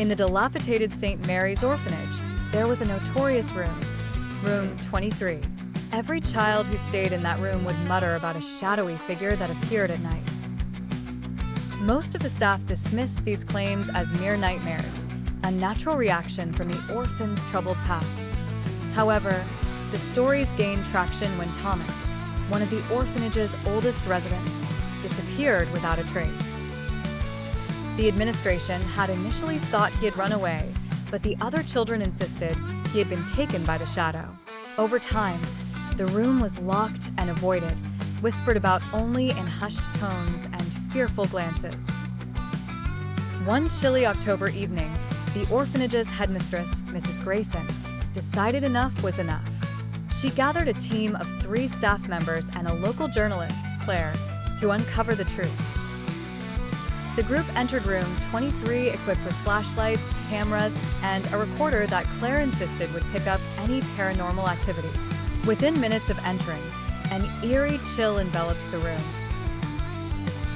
In the dilapidated St. Mary's Orphanage, there was a notorious room, room 23. Every child who stayed in that room would mutter about a shadowy figure that appeared at night. Most of the staff dismissed these claims as mere nightmares, a natural reaction from the orphans' troubled pasts. However, the stories gained traction when Thomas, one of the orphanage's oldest residents, disappeared without a trace. The administration had initially thought he had run away, but the other children insisted he had been taken by the shadow. Over time, the room was locked and avoided, whispered about only in hushed tones and fearful glances. One chilly October evening, the orphanage's headmistress, Mrs. Grayson, decided enough was enough. She gathered a team of 3 staff members and a local journalist, Claire, to uncover the truth. The group entered room 23 equipped with flashlights, cameras, and a recorder that Claire insisted would pick up any paranormal activity. Within minutes of entering, an eerie chill enveloped the room.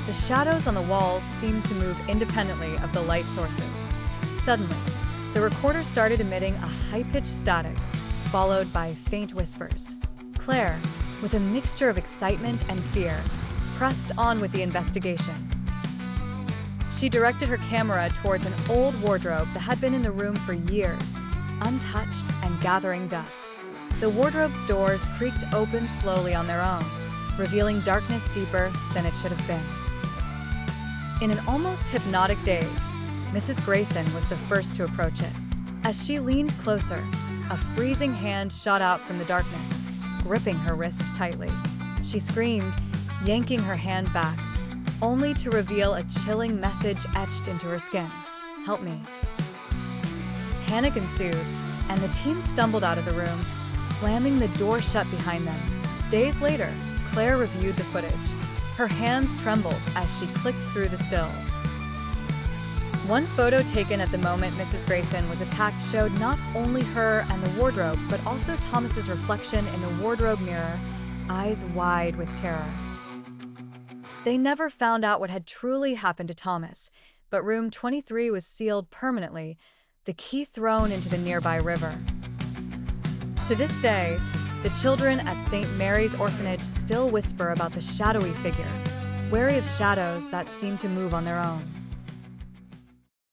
The shadows on the walls seemed to move independently of the light sources. Suddenly, the recorder started emitting a high-pitched static, followed by faint whispers. Claire, with a mixture of excitement and fear, pressed on with the investigation. She directed her camera towards an old wardrobe that had been in the room for years, untouched and gathering dust. The wardrobe's doors creaked open slowly on their own, revealing darkness deeper than it should have been. In an almost hypnotic daze, Mrs. Grayson was the first to approach it. As she leaned closer, a freezing hand shot out from the darkness, gripping her wrist tightly. She screamed, yanking her hand back, only to reveal a chilling message etched into her skin. "Help me." Panic ensued, and the team stumbled out of the room, slamming the door shut behind them. Days later, Claire reviewed the footage. Her hands trembled as she clicked through the stills. One photo taken at the moment Mrs. Grayson was attacked showed not only her and the wardrobe, but also Thomas's reflection in the wardrobe mirror, eyes wide with terror. They never found out what had truly happened to Thomas, but room 23 was sealed permanently, the key thrown into the nearby river. To this day, the children at St. Mary's Orphanage still whisper about the shadowy figure, wary of shadows that seem to move on their own.